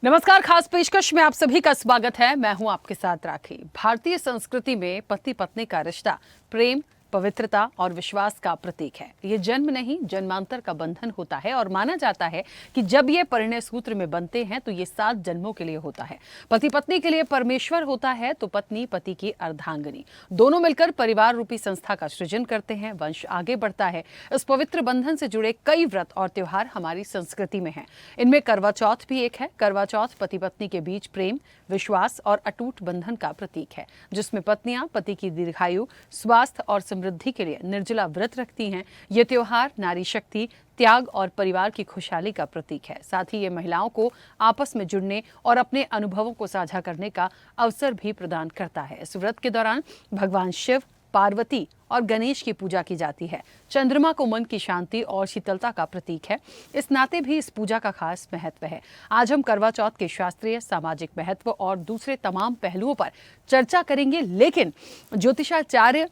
नमस्कार, खास पेशकश में आप सभी का स्वागत है। मैं हूं आपके साथ राखी। भारतीय संस्कृति में पति पत्नी का रिश्ता प्रेम, पवित्रता और विश्वास का प्रतीक है। ये जन्म नहीं, जन्मांतर का बंधन होता है और माना जाता है कि जब ये परिणय सूत्र में बनते हैं तो ये 7 जन्मों के लिए होता है। पति पत्नी के लिए परमेश्वर होता है तो पत्नी पति की अर्धांगिनी। दोनों मिलकर परिवार रूपी संस्था का सृजन करते हैं, वंश आगे बढ़ता है। इस पवित्र बंधन से जुड़े कई व्रत और त्योहार हमारी संस्कृति में हैं। इनमें करवा चौथ भी एक है। करवा चौथ पति पत्नी के बीच प्रेम, विश्वास और अटूट बंधन का प्रतीक है, जिसमें पत्नियां पति की दीर्घायु, स्वास्थ्य और समृद्धि के लिए निर्जला व्रत रखती हैं। ये त्योहार नारी शक्ति, त्याग और परिवार की खुशहाली का प्रतीक है। साथ ही ये महिलाओं को आपस में जुड़ने और अपने अनुभवों को साझा करने का अवसर भी प्रदान करता है। इस व्रत के दौरान भगवान शिव, पार्वती और गणेश की पूजा की जाती है। चंद्रमा को मन की शांति और शीतलता का प्रतीक है। इस नाते भी इस पूजा का खास महत्व है। आज हम करवा चौथ के शास्त्रीय, सामाजिक महत्व और दूसरे तमाम पहलुओं पर चर्चा करेंगे। लेकिन ज्योतिषाचार्य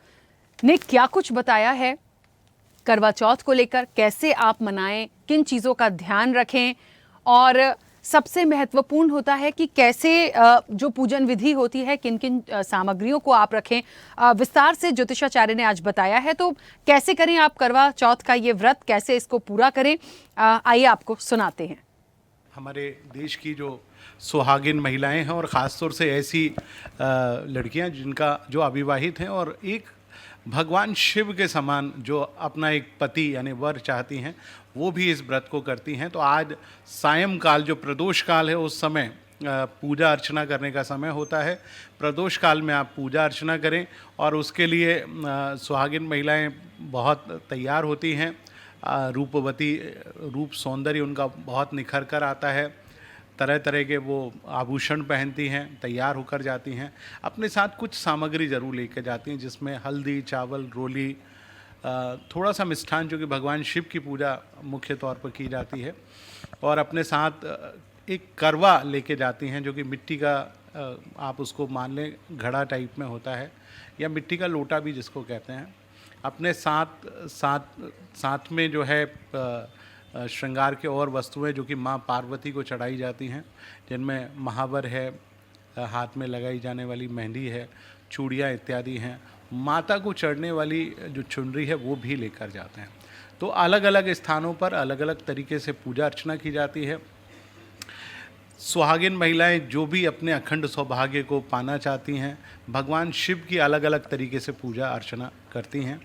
ने क्या कुछ बताया है करवा चौथ को लेकर, कैसे आप मनाएं, किन चीज़ों का ध्यान रखें, और सबसे महत्वपूर्ण होता है कि कैसे जो पूजन विधि होती है, किन किन सामग्रियों को आप रखें, विस्तार से ज्योतिषाचार्य ने आज बताया है। तो कैसे करें आप करवा चौथ का ये व्रत, कैसे इसको पूरा करें, आइए आपको सुनाते हैं। हमारे देश की जो सुहागिन महिलाएं हैं और ख़ासतौर से ऐसी लड़कियां जिनका जो अविवाहित हैं और एक भगवान शिव के समान जो अपना एक पति यानी वर चाहती हैं, वो भी इस व्रत को करती हैं। तो आज सायंकाल जो प्रदोष काल है, उस समय पूजा अर्चना करने का समय होता है। प्रदोष काल में आप पूजा अर्चना करें और उसके लिए सुहागिन महिलाएं बहुत तैयार होती हैं। रूपवती, रूप सौंदर्य उनका बहुत निखर कर आता है। तरह तरह के वो आभूषण पहनती हैं, तैयार होकर जाती हैं। अपने साथ कुछ सामग्री ज़रूर लेकर जाती हैं, जिसमें हल्दी, चावल, रोली, थोड़ा सा मिष्ठान, जो कि भगवान शिव की पूजा मुख्य तौर पर की जाती है। और अपने साथ एक करवा लेके जाती हैं, जो कि मिट्टी का, आप उसको मान लें घड़ा टाइप में होता है, या मिट्टी का लोटा भी जिसको कहते हैं। अपने साथ में जो है श्रृंगार के और वस्तुएं जो कि माँ पार्वती को चढ़ाई जाती हैं, जिनमें महावर है, हाथ में लगाई जाने वाली मेहंदी है, चूड़ियाँ इत्यादि हैं। माता को चढ़ने वाली जो चुनरी है वो भी लेकर जाते हैं। तो अलग अलग स्थानों पर अलग अलग तरीके से पूजा अर्चना की जाती है। सुहागिन महिलाएं जो भी अपने अखंड सौभाग्य को पाना चाहती हैं, भगवान शिव की अलग अलग तरीके से पूजा अर्चना करती हैं।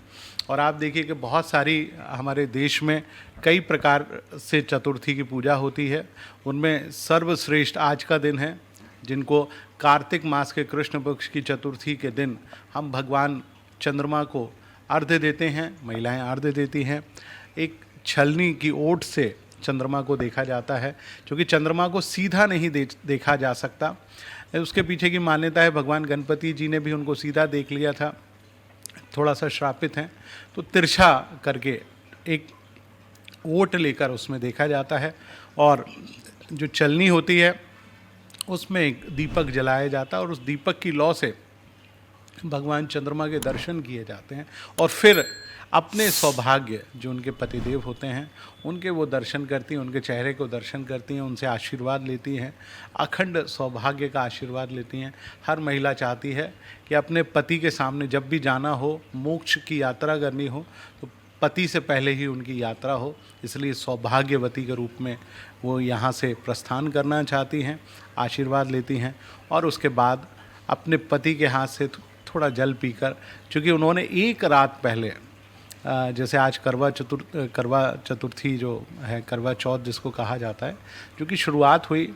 और आप देखिए कि बहुत सारी हमारे देश में कई प्रकार से चतुर्थी की पूजा होती है। उनमें सर्वश्रेष्ठ आज का दिन है, जिनको कार्तिक मास के कृष्ण पक्ष की चतुर्थी के दिन हम भगवान चंद्रमा को अर्घ्य देते हैं, महिलाएं अर्घ्य देती हैं। एक छलनी की ओट से चंद्रमा को देखा जाता है, क्योंकि चंद्रमा को सीधा नहीं देखा जा सकता। उसके पीछे की मान्यता है, भगवान गणपति जी ने भी उनको सीधा देख लिया था, थोड़ा सा श्रापित हैं, तो तिरछा करके एक ओट लेकर उसमें देखा जाता है। और जो चलनी होती है उसमें एक दीपक जलाया जाता है और उस दीपक की लौ से भगवान चंद्रमा के दर्शन किए जाते हैं। और फिर अपने सौभाग्य जो उनके पतिदेव होते हैं उनके वो दर्शन करती हैं, उनके चेहरे को दर्शन करती हैं, उनसे आशीर्वाद लेती हैं, अखंड सौभाग्य का आशीर्वाद लेती हैं। हर महिला चाहती है कि अपने पति के सामने जब भी जाना हो, मोक्ष की यात्रा करनी हो, तो पति से पहले ही उनकी यात्रा हो। इसलिए सौभाग्यवती के रूप में वो यहाँ से प्रस्थान करना चाहती हैं, आशीर्वाद लेती हैं। और उसके बाद अपने पति के हाथ से थोड़ा जल पीकर, चूँकि उन्होंने एक रात पहले, जैसे आज करवा चतुर्थी जो है, करवा चौथ जिसको कहा जाता है, जो कि शुरुआत हुई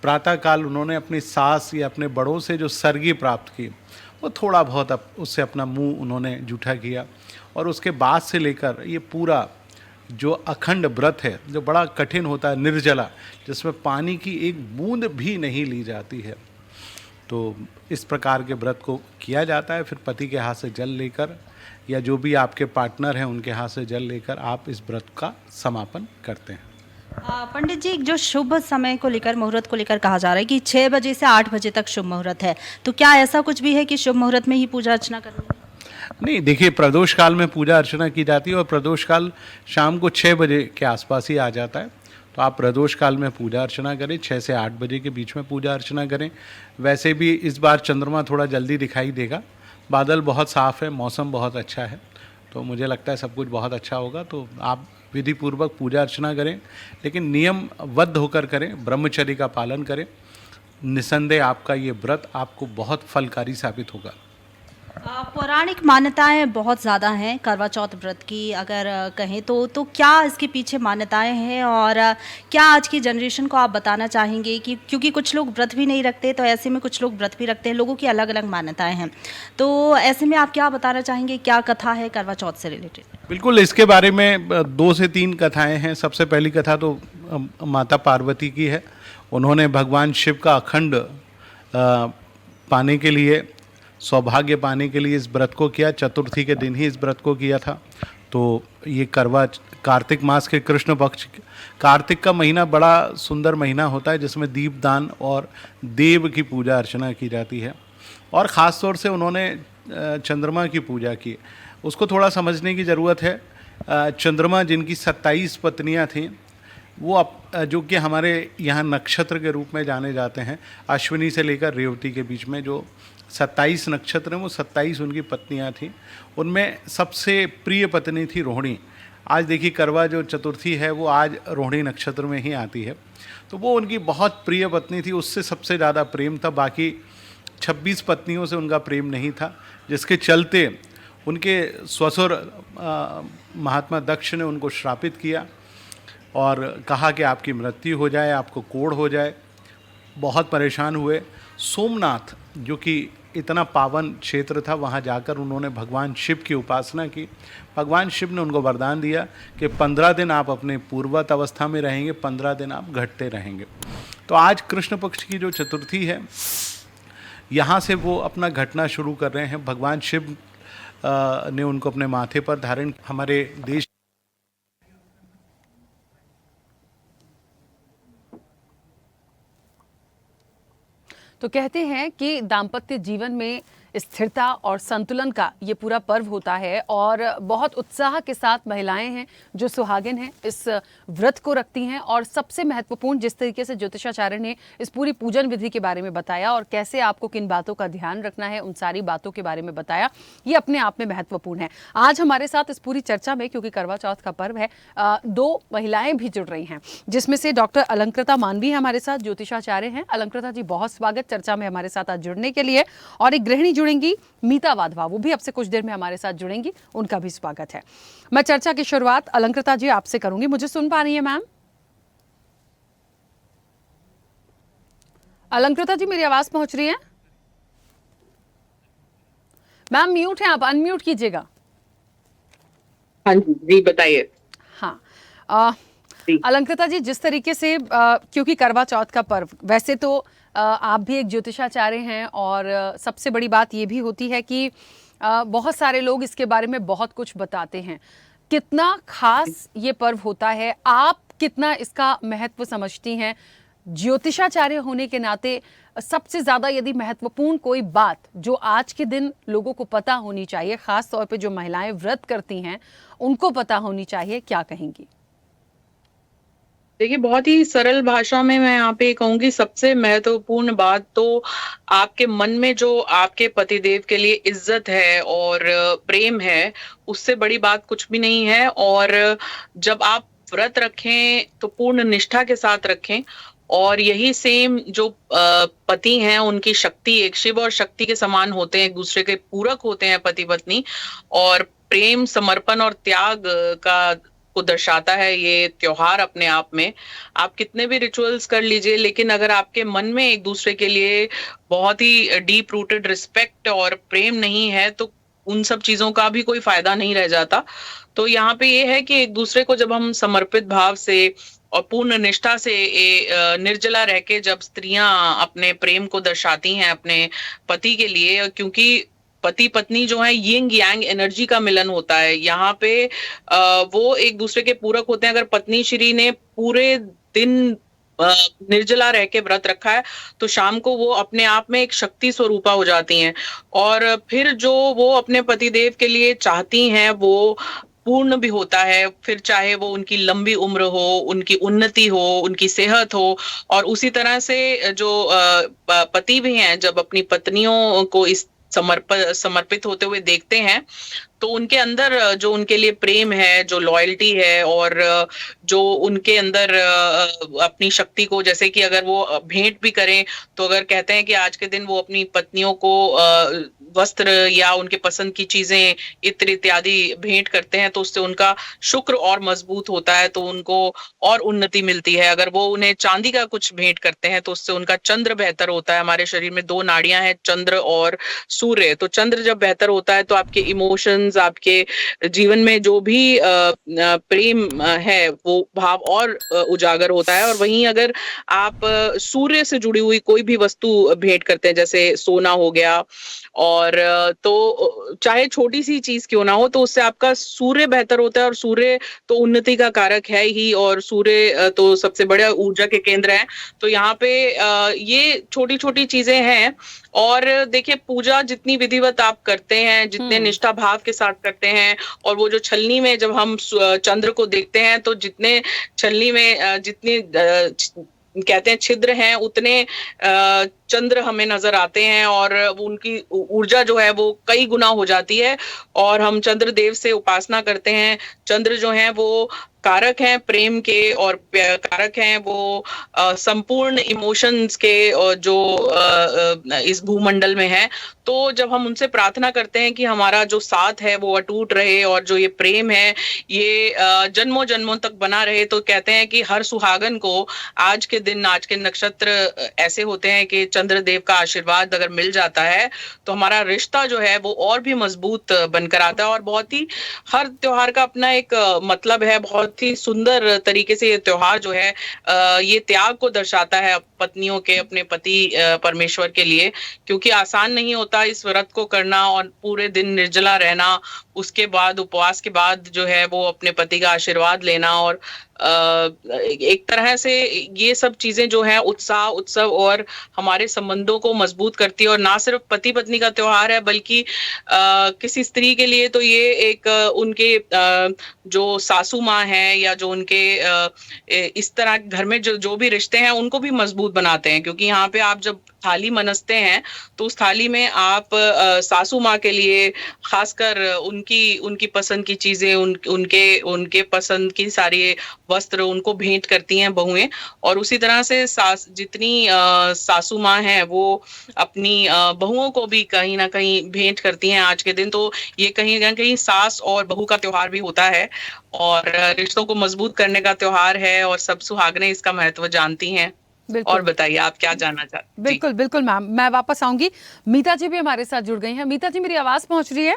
प्रातःकाल, उन्होंने अपनी सास या अपने बड़ों से जो सरगी प्राप्त की, वो थोड़ा बहुत उससे अपना मुंह उन्होंने जूठा किया। और उसके बाद से लेकर ये पूरा जो अखंड व्रत है, जो बड़ा कठिन होता है, निर्जला, जिसमें पानी की एक बूंद भी नहीं ली जाती है, तो इस प्रकार के व्रत को किया जाता है। फिर पति के हाथ से जल लेकर या जो भी आपके पार्टनर हैं उनके हाथ से जल लेकर आप इस व्रत का समापन करते हैं। पंडित जी, जो शुभ समय को लेकर, मुहूर्त को लेकर कहा जा रहा है कि 6 बजे से 8 बजे तक शुभ मुहूर्त है, तो क्या ऐसा कुछ भी है कि शुभ मुहूर्त में ही पूजा अर्चना करनी है? नहीं, देखिए, प्रदोष काल में पूजा अर्चना की जाती है और प्रदोष काल शाम को 6 बजे के आसपास ही आ जाता है। तो आप प्रदोष काल में पूजा अर्चना करें, 6 से 8 बजे के बीच में पूजा अर्चना करें। वैसे भी इस बार चंद्रमा थोड़ा जल्दी दिखाई देगा, बादल बहुत साफ़ है, मौसम बहुत अच्छा है, तो मुझे लगता है सब कुछ बहुत अच्छा होगा। तो आप विधि पूर्वक पूजा अर्चना करें, लेकिन नियमबद्ध होकर करें, ब्रह्मचर्य का पालन करें। निसंदेह आपका ये व्रत आपको बहुत फलकारी साबित होगा। पौराणिक मान्यताएं बहुत ज़्यादा हैं करवा चौथ व्रत की, अगर कहें तो क्या इसके पीछे मान्यताएं हैं, और क्या आज की जनरेशन को आप बताना चाहेंगे कि क्योंकि कुछ लोग व्रत भी नहीं रखते, तो ऐसे में कुछ लोग व्रत भी रखते हैं, लोगों की अलग अलग मान्यताएं हैं, तो ऐसे में आप क्या बताना चाहेंगे, क्या कथा है करवा चौथ से रिलेटेड? बिल्कुल, इसके बारे में 2 से 3 कथाएं हैं। सबसे पहली कथा तो माता पार्वती की है। उन्होंने भगवान शिव का अखंड पाने के लिए, सौभाग्य पाने के लिए इस व्रत को किया। चतुर्थी के दिन ही इस व्रत को किया था। तो ये करवा कार्तिक मास के कृष्ण पक्ष, कार्तिक का महीना बड़ा सुंदर महीना होता है, जिसमें दीपदान और देव की पूजा अर्चना की जाती है। और ख़ास तौर से उन्होंने चंद्रमा की पूजा की। उसको थोड़ा समझने की ज़रूरत है। चंद्रमा जिनकी 27 पत्नियां थीं, वो जो कि हमारे यहाँ नक्षत्र के रूप में जाने जाते हैं, अश्विनी से लेकर रेवती के बीच में जो 27 नक्षत्र हैं, वो 27 उनकी पत्नियां थीं। उनमें सबसे प्रिय पत्नी थी रोहिणी। आज देखिए करवा जो चतुर्थी है वो आज रोहिणी नक्षत्र में ही आती है, तो वो उनकी बहुत प्रिय पत्नी थी, उससे सबसे ज़्यादा प्रेम था। बाकी 26 पत्नियों से उनका प्रेम नहीं था, जिसके चलते उनके ससुर महात्मा दक्ष ने उनको श्रापित किया और कहा कि आपकी मृत्यु हो जाए, आपको कोढ़ हो जाए। बहुत परेशान हुए। सोमनाथ जो कि इतना पावन क्षेत्र था, वहाँ जाकर उन्होंने भगवान शिव की उपासना की। भगवान शिव ने उनको वरदान दिया कि 15 दिन आप अपने पूर्वत अवस्था में रहेंगे, 15 दिन आप घटते रहेंगे। तो आज कृष्ण पक्ष की जो चतुर्थी है, यहाँ से वो अपना घटना शुरू कर रहे हैं। भगवान शिव ने उनको अपने माथे पर धारण, हमारे देश तो कहते हैं कि दाम्पत्य जीवन में स्थिरता और संतुलन का ये पूरा पर्व होता है, और बहुत उत्साह के साथ महिलाएं हैं जो सुहागिन हैं इस व्रत को रखती हैं। और सबसे महत्वपूर्ण, जिस तरीके से ज्योतिषाचार्य ने इस पूरी पूजन विधि के बारे में बताया और कैसे आपको किन बातों का ध्यान रखना है, उन सारी बातों के बारे में बताया, ये अपने आप में महत्वपूर्ण है। आज हमारे साथ इस पूरी चर्चा में, क्योंकि करवा चौथ का पर्व है, 2 महिलाएं भी जुड़ रही हैं, जिसमें से डॉक्टर अलंकृता मानवी हमारे साथ, ज्योतिषाचार्य हैं। अलंकृता जी, बहुत स्वागत चर्चा में हमारे साथ आज जुड़ने के लिए। और एक गृहिणी जुड़ेंगी, मीता वाधवा, वो भी अब से कुछ देर में हमारे साथ जुड़ेंगी, उनका भी स्वागत है। मैं चर्चा की शुरुआत अलंकृता जी आपसे करूंगी। मुझे सुन पा रही है मैम? अलंकृता जी, मेरी आवाज पहुंच रही है? मैम म्यूट है, आप अनम्यूट कीजिएगा। हाँ जी, बताइए। हाँ, अलंकृता जी, जिस तरीके से क्योंकि करवा चौथ का पर्व, वैसे तो आप भी एक ज्योतिषाचार्य हैं, और सबसे बड़ी बात ये भी होती है कि बहुत सारे लोग इसके बारे में बहुत कुछ बताते हैं। कितना खास ये पर्व होता है, आप कितना इसका महत्व समझती हैं? ज्योतिषाचार्य होने के नाते सबसे ज़्यादा यदि महत्वपूर्ण कोई बात जो आज के दिन लोगों को पता होनी चाहिए, ख़ास तौर पे जो महिलाएं व्रत करती हैं उनको पता होनी चाहिए, क्या कहेंगी? देखिए, बहुत ही सरल भाषा में मैं यहाँ पे कहूंगी, सबसे महत्वपूर्ण बात तो आपके मन में जो आपके पतिदेव के लिए इज्जत है और प्रेम है, उससे बड़ी बात कुछ भी नहीं है। और जब आप व्रत रखें तो पूर्ण निष्ठा के साथ रखें, और यही सेम जो पति हैं, उनकी शक्ति एक शिव और शक्ति के समान होते हैं, एक दूसरे के पूरक होते हैं पति पत्नी, और प्रेम, समर्पण और त्याग का को दर्शाता है ये त्योहार अपने आप में। आप कितने भी रिचुअल्स कर लीजिए, लेकिन अगर आपके मन में एक दूसरे के लिए बहुत ही डीप रूटेड रिस्पेक्ट और प्रेम नहीं है, तो उन सब चीजों का भी कोई फायदा नहीं रह जाता। तो यहाँ पे ये है कि एक दूसरे को जब हम समर्पित भाव से और पूर्ण निष्ठा से निर्जला रह के जब स्त्रियां अपने प्रेम को दर्शाती हैं अपने पति के लिए, क्योंकि पति पत्नी जो है यिंग यांग एनर्जी का मिलन होता है, यहाँ पे वो एक दूसरे के पूरक होते हैं। अगर पत्नी श्री ने पूरे दिन निर्जला रह के व्रत रखा है, तो शाम को वो अपने आप में एक शक्ति स्वरूपा हो जाती हैं, और फिर जो वो अपने पतिदेव के लिए चाहती हैं, वो पूर्ण भी होता है, फिर चाहे वो उनकी लंबी उम्र हो, उनकी उन्नति हो, उनकी सेहत हो। और उसी तरह से जो पति भी हैं, जब अपनी पत्नियों को इस समर्पित होते हुए देखते हैं, तो उनके अंदर जो उनके लिए प्रेम है, जो लॉयल्टी है, और जो उनके अंदर अपनी शक्ति को, जैसे कि अगर वो भेंट भी करें, तो अगर कहते हैं कि आज के दिन वो अपनी पत्नियों को वस्त्र या उनके पसंद की चीजें, इत्र इत्यादि भेंट करते हैं, तो उससे उनका शुक्र और मजबूत होता है, तो उनको और उन्नति मिलती है। अगर वो उन्हें चांदी का कुछ भेंट करते हैं, तो उससे उनका चंद्र बेहतर होता है। हमारे शरीर में 2 नाड़ियां हैं, चंद्र और सूर्य। तो चंद्र जब बेहतर होता है, तो आपके इमोशंस, आपके जीवन में जो भी प्रेम है, वो भाव और उजागर होता है। और वहीं अगर आप सूर्य से जुड़ी हुई कोई भी वस्तु भेंट करते हैं, जैसे सोना हो गया, और तो चाहे छोटी सी चीज क्यों ना हो, तो उससे आपका सूर्य बेहतर होता है। और सूर्य तो उन्नति का कारक है ही, और सूर्य तो सबसे बड़ा ऊर्जा के केंद्र है। तो यहाँ पे ये छोटी छोटी चीजें हैं। और देखिए, पूजा जितनी विधिवत आप करते हैं, जितने निष्ठा भाव के साथ करते हैं, और वो जो छलनी में जब हम चंद्र को देखते हैं, तो जितने छलनी में जितने कहते हैं छिद्र हैं, उतने चंद्र हमें नजर आते हैं, और उनकी ऊर्जा जो है वो कई गुना हो जाती है। और हम चंद्र देव से उपासना करते हैं। चंद्र जो है वो कारक हैं प्रेम के, और कारक हैं वो संपूर्ण इमोशंस के, और जो इस भूमंडल में है। तो जब हम उनसे प्रार्थना करते हैं कि हमारा जो साथ है वो अटूट रहे, और जो ये प्रेम है ये जन्मों जन्मों तक बना रहे, तो कहते हैं कि हर सुहागन को आज के दिन, आज के नक्षत्र ऐसे होते हैं कि चंद्रदेव का आशीर्वाद अगर मिल जाता है, तो हमारा रिश्ता जो है वो और भी मजबूत बनकर आता है। और बहुत ही, हर त्योहार का अपना एक मतलब है। बहुत ही सुंदर तरीके से ये त्योहार जो है ये त्याग को दर्शाता है पत्नियों के अपने पति परमेश्वर के लिए, क्योंकि आसान नहीं होता इस व्रत को करना, और पूरे दिन निर्जला रहना, उसके बाद उपवास के बाद जो है वो अपने पति का आशीर्वाद लेना। और एक तरह से ये सब चीजें जो है उत्साह, उत्सव और हमारे संबंधों को मजबूत करती है। और ना सिर्फ पति पत्नी का त्योहार है, बल्कि किसी स्त्री के लिए तो ये एक उनके जो सासू माँ है, या जो उनके इस तरह घर में जो भी रिश्ते हैं, उनको भी मजबूत बनाते हैं। क्योंकि यहाँ पे आप जब थाली मनसते हैं, तो उस थाली में आप सासू माँ के लिए खासकर उनकी पसंद की चीजें, उनके पसंद की सारी वस्त्र उनको भेंट करती हैं बहुएं। और उसी तरह से जितनी सासू माँ हैं, वो अपनी बहुओं को भी कहीं ना कहीं भेंट करती हैं आज के दिन। तो ये कहीं ना कहीं सास और बहू का त्योहार भी होता है, और रिश्तों को मजबूत करने का त्योहार है, और सब सुहागनें इसका महत्व जानती हैं। और बताइए, आप क्या जानना चाहते हैं? बिल्कुल बिल्कुल मैम, मैं वापस आऊंगी। मीता जी भी हमारे साथ जुड़ गई हैं। मीता जी, मेरी आवाज पहुंच रही है?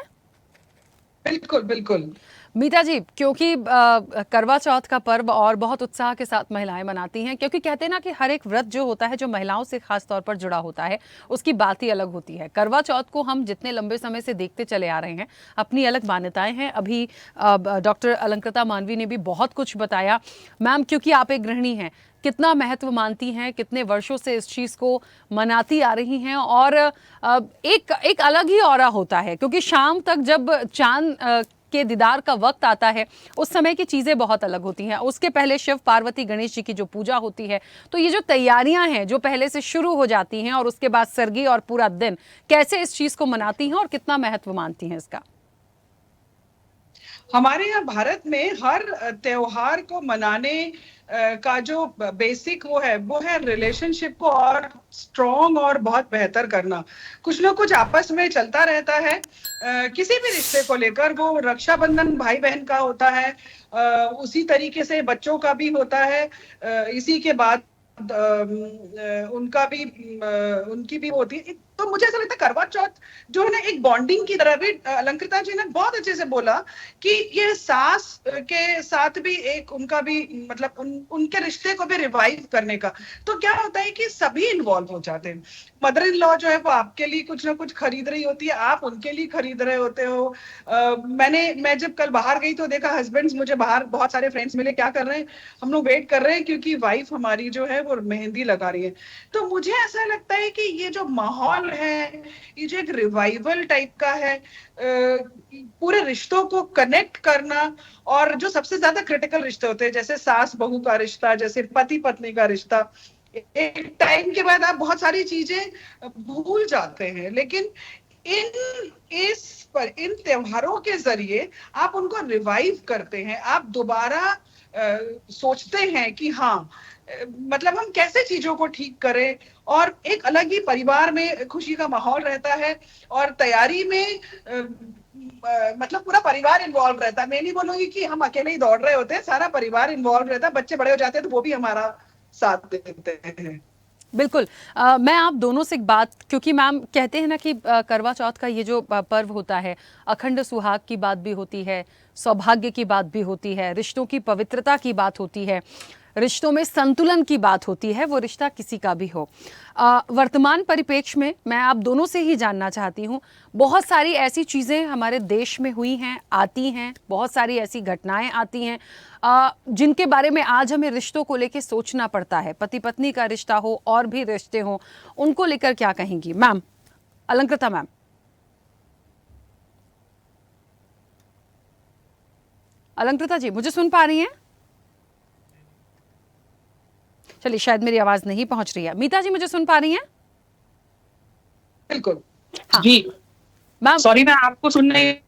बिल्कुल बिल्कुल। मीता जी, क्योंकि करवा चौथ का पर्व और बहुत उत्साह के साथ महिलाएं मनाती हैं, क्योंकि कहते हैं ना कि हर एक व्रत जो होता है, जो महिलाओं से खास तौर पर जुड़ा होता है, उसकी बात ही अलग होती है। करवा चौथ को हम जितने लंबे समय से देखते चले आ रहे हैं, अपनी अलग मान्यताएं हैं। अभी डॉक्टर अलंकृता मानवी ने भी बहुत कुछ बताया। मैम, क्योंकि आप एक गृहिणी हैं, कितना महत्व मानती हैं, कितने वर्षों से इस चीज़ को मनाती आ रही हैं, और एक अलग ही ऑरा होता है, क्योंकि शाम तक जब चांद के दीदार का वक्त आता है, उस समय की चीज़ें बहुत अलग होती हैं। उसके पहले शिव पार्वती गणेश जी की जो पूजा होती है, तो ये जो तैयारियां हैं जो पहले से शुरू हो जाती हैं, और उसके बाद सरगी और पूरा दिन, कैसे इस चीज़ को मनाती हैं और कितना महत्व मानती हैं इसका? हमारे यहाँ भारत में हर त्योहार को मनाने का जो बेसिक वो है रिलेशनशिप को और स्ट्रॉन्ग और बहुत बेहतर करना। कुछ ना कुछ आपस में चलता रहता है, किसी भी रिश्ते को लेकर। वो रक्षाबंधन भाई बहन का होता है, उसी तरीके से बच्चों का भी होता है, इसी के बाद उनकी भी होती है। तो मुझे ऐसा लगता है करवा चौथ जो है ना, एक बॉन्डिंग की तरह भी। अलंकृता जी ने बहुत अच्छे से बोला कि ये सास के साथ भी एक उनका भी मतलब उनके रिश्ते को भी रिवाइव करने का। तो क्या होता है कि सभी इन्वॉल्व हो जाते हैं। मदर इन लॉ जो है वो आपके लिए कुछ ना कुछ खरीद रही होती है, आप उनके लिए खरीद रहे होते हो। मैं जब कल बाहर गई तो देखा हस्बैंड्स मुझे बाहर बहुत सारे फ्रेंड्स मिले, क्या कर रहे हैं, हम लोग वेट कर रहे हैं क्योंकि वाइफ हमारी जो है वो मेहंदी लगा रही है। तो मुझे ऐसा लगता है कि ये जो माहौल है, ये जो एक रिवाइवल टाइप का है, पूरे रिश्तों को कनेक्ट करना। और जो सबसे ज्यादा क्रिटिकल रिश्ते होते हैं, जैसे सास बहू का रिश्ता, जैसे पति पत्नी का रिश्ता, एक टाइम के बाद आप बहुत सारी चीजें भूल जाते हैं, लेकिन इन त्योहारों के जरिए आप उनको रिवाइव करते हैं, आप दोबारा सोचते हैं कि हाँ, मतलब हम कैसे चीजों को ठीक करें, और एक अलग ही परिवार में खुशी का माहौल रहता है, और तैयारी में मतलब पूरा परिवार इन्वॉल्व रहता है। मैं नहीं बोलूंगी कि हम अकेले ही दौड़ रहे होते हैं, सारा परिवार इन्वॉल्व रहता है। बच्चे बड़े हो जाते हैं तो वो भी हमारा साथ देते हैं। बिल्कुल। मैं आप दोनों से एक बात, क्योंकि मैम कहते हैं ना कि करवा चौथ का ये जो पर्व होता है, अखंड सुहाग की बात भी होती है, सौभाग्य की बात भी होती है, रिश्तों की पवित्रता की बात होती है, रिश्तों में संतुलन की बात होती है, वो रिश्ता किसी का भी हो। वर्तमान परिप्रेक्ष्य में मैं आप दोनों से ही जानना चाहती हूँ, बहुत सारी ऐसी चीज़ें हमारे देश में हुई हैं, आती हैं, बहुत सारी ऐसी घटनाएं आती हैं जिनके बारे में आज हमें रिश्तों को लेकर सोचना पड़ता है। पति पत्नी का रिश्ता हो और भी रिश्ते हों, उनको लेकर क्या कहेंगी मैम? अलंकृता मैम। अलंकृता जी मुझे सुन पा रही हैं? चलिए, शायद मेरी आवाज नहीं पहुंच रही है। मीता जी मुझे सुन पा रही हैं? बिल्कुल। हाँ। जी मैम सॉरी, मैं आपको सुनने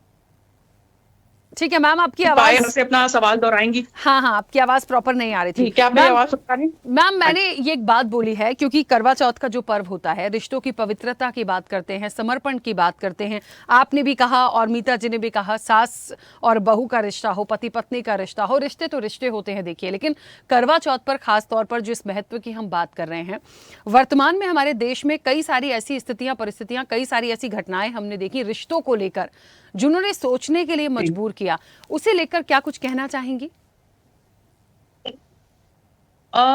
ठीक है मैम, आपकी पाए आवाज से अपना सवाल दोहराएंगी। हाँ, आपकी आवाज प्रॉपर नहीं आ रही थी। क्या मेरी आवाज सुन पा रही? मैम मैंने ये एक बात बोली है, क्योंकि करवा चौथ का जो पर्व होता है, रिश्तों की पवित्रता की बात करते हैं, समर्पण की बात करते हैं। आपने भी कहा और मीता जी ने भी कहा, सास और बहू का रिश्ता हो, पति पत्नी का रिश्ता हो, रिश्ते तो रिश्ते होते हैं देखिए। लेकिन करवा चौथ पर खास तौर पर जिस महत्व की हम बात कर रहे हैं, वर्तमान में हमारे देश में कई सारी ऐसी स्थितियां, परिस्थितियां, कई सारी ऐसी घटनाएं हमने देखी रिश्तों को लेकर, जिन्होंने सोचने के लिए मजबूर किया। उसे लेकर क्या कुछ कहना चाहेंगी?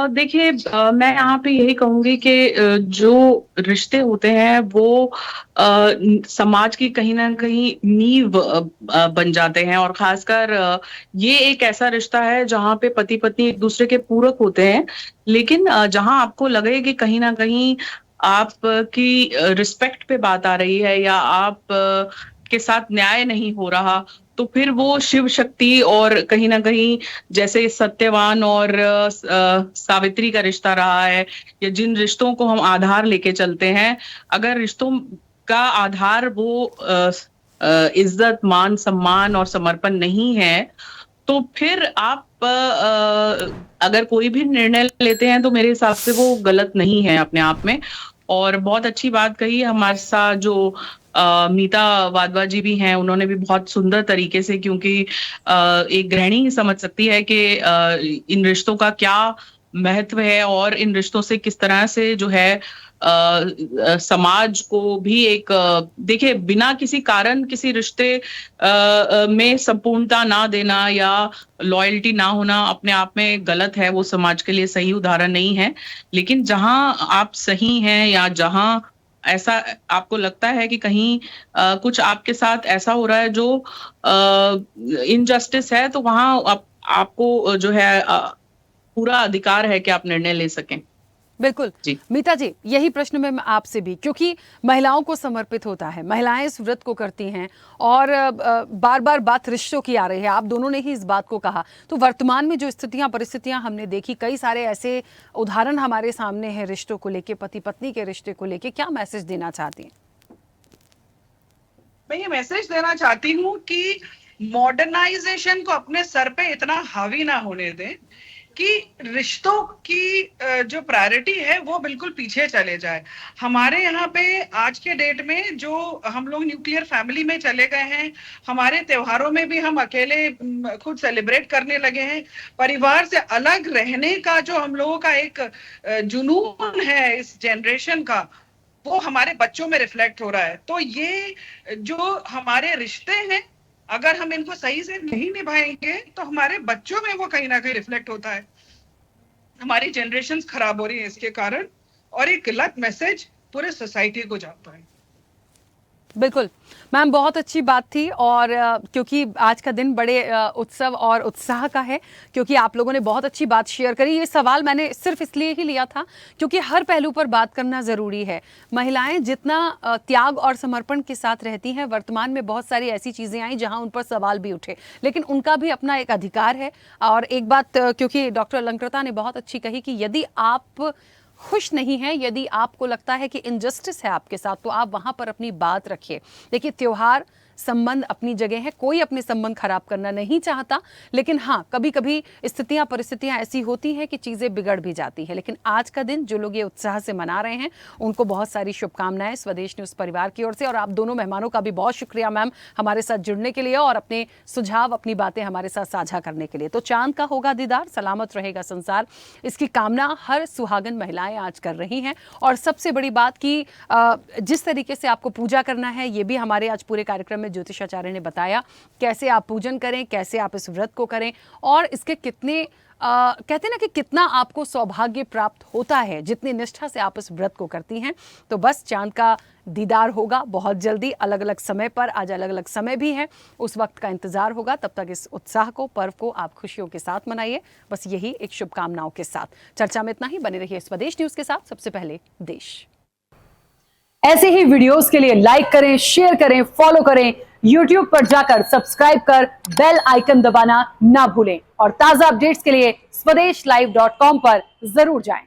देखिए, मैं यहाँ पे यही कहूंगी कि जो रिश्ते होते हैं वो समाज की कहीं ना कहीं नींव बन जाते हैं, और खासकर ये एक ऐसा रिश्ता है जहाँ पे पति पत्नी एक दूसरे के पूरक होते हैं, लेकिन जहाँ आपको लगे कि कहीं ना कहीं आपकी रिस्पेक्ट पे बात आ रही है, या आप के साथ न्याय नहीं हो रहा, तो फिर वो शिव शक्ति और कहीं ना कहीं जैसे सत्यवान और सावित्री का रिश्ता रहा है, या जिन रिश्तों को हम आधार लेके चलते हैं, अगर रिश्तों का आधार वो इज्जत, मान, सम्मान और समर्पण नहीं है, तो फिर आप अगर कोई भी निर्णय लेते हैं तो मेरे हिसाब से वो गलत नहीं है अपने आप में। और बहुत अच्छी बात कही हमारे साथ जो मीता वाधवा जी भी हैं, उन्होंने भी बहुत सुंदर तरीके से, क्योंकि एक गृहिणी ही समझ सकती है कि इन रिश्तों का क्या महत्व है, और इन रिश्तों से किस तरह से जो है समाज को भी एक देखिए, बिना किसी कारण किसी रिश्ते में संपूर्णता ना देना या लॉयल्टी ना होना अपने आप में गलत है, वो समाज के लिए सही उदाहरण नहीं है। लेकिन जहां आप सही हैं, या जहां ऐसा आपको लगता है कि कहीं कुछ आपके साथ ऐसा हो रहा है जो इनजस्टिस है, तो वहां आपको जो है पूरा अधिकार है कि आप निर्णय ले सकें। बिल्कुल जी। मीता जी, यही प्रश्न मैं आपसे भी, क्योंकि महिलाओं को समर्पित होता है, महिलाएं इस व्रत को करती हैं, और बार बार बात रिश्तों की आ रही है, आप दोनों ने ही इस बात को कहा। तो वर्तमान में जो स्थितियां, परिस्थितियां हमने देखी, कई सारे ऐसे उदाहरण हमारे सामने हैं रिश्तों को लेके, पति पत्नी के रिश्ते को लेके, क्या मैसेज देना चाहती हैं? मैं ये मैसेज देना चाहती हूँ कि मॉडर्नाइजेशन को अपने सर पे इतना हावी ना होने दें कि रिश्तों की जो प्रायोरिटी है वो बिल्कुल पीछे चले जाए। हमारे यहाँ पे आज के डेट में जो हम लोग न्यूक्लियर फैमिली में चले गए हैं, हमारे त्योहारों में भी हम अकेले खुद सेलिब्रेट करने लगे हैं। परिवार से अलग रहने का जो हम लोगों का एक जुनून है इस जनरेशन का, वो हमारे बच्चों में रिफ्लेक्ट हो रहा है। तो ये जो हमारे रिश्ते हैं, अगर हम इनको सही से नहीं निभाएंगे तो हमारे बच्चों में वो कहीं ना कहीं रिफ्लेक्ट होता है। हमारी जनरेशंस खराब हो रही है इसके कारण, और एक गलत मैसेज पूरे सोसाइटी को जाता है। बिल्कुल मैम, बहुत अच्छी बात थी। और क्योंकि आज का दिन बड़े उत्सव और उत्साह का है, क्योंकि आप लोगों ने बहुत अच्छी बात शेयर करी। ये सवाल मैंने सिर्फ इसलिए ही लिया था क्योंकि हर पहलू पर बात करना ज़रूरी है। महिलाएं जितना त्याग और समर्पण के साथ रहती हैं, वर्तमान में बहुत सारी ऐसी चीज़ें आई जहां उन पर सवाल भी उठे, लेकिन उनका भी अपना एक अधिकार है। और एक बात क्योंकि डॉक्टर अलंकृता ने बहुत अच्छी कही कि यदि आप खुश नहीं है, यदि आपको लगता है कि इनजस्टिस है आपके साथ, तो आप वहां पर अपनी बात रखिए। देखिए, त्योहार संबंध अपनी जगह है, कोई अपने संबंध खराब करना नहीं चाहता, लेकिन हाँ, कभी कभी स्थितियां परिस्थितियां ऐसी होती हैं कि चीज़ें बिगड़ भी जाती हैं। लेकिन आज का दिन जो लोग ये उत्साह से मना रहे हैं, उनको बहुत सारी शुभकामनाएं स्वदेश न्यूज़ परिवार की ओर से। और आप दोनों मेहमानों का भी बहुत शुक्रिया मैम, हमारे साथ जुड़ने के लिए और अपने सुझाव, अपनी बातें हमारे साथ साझा करने के लिए। तो चांद का होगा दीदार, सलामत रहेगा संसार, इसकी कामना हर सुहागन महिलाएं आज कर रही हैं। और सबसे बड़ी बात कि जिस तरीके से आपको पूजा करना है, ये भी हमारे आज पूरे कार्यक्रम में ज्योतिषाचार्य ने बताया, कैसे आप पूजन करें, कैसे आप इस व्रत को करें, और इसके कितने कहते हैं ना कि कितना आपको सौभाग्य प्राप्त होता है जितनी निष्ठा से आप इस व्रत को करती हैं। तो बस चांद का दीदार होगा बहुत जल्दी, अलग अलग समय पर। आज अलग अलग समय भी है, उस वक्त का इंतजार होगा। तब तक इस उत्साह को, पर्व को आप खुशियों के साथ मनाइए। बस यही एक शुभकामनाओं के साथ चर्चा में इतना ही। बने रहिए स्वदेश न्यूज के साथ। सबसे पहले देश। ऐसे ही वीडियोस के लिए लाइक करें, शेयर करें, फॉलो करें। YouTube पर जाकर सब्सक्राइब कर बेल आइकन दबाना ना भूलें। और ताजा अपडेट्स के लिए स्वदेशलाइव.com पर जरूर जाएं।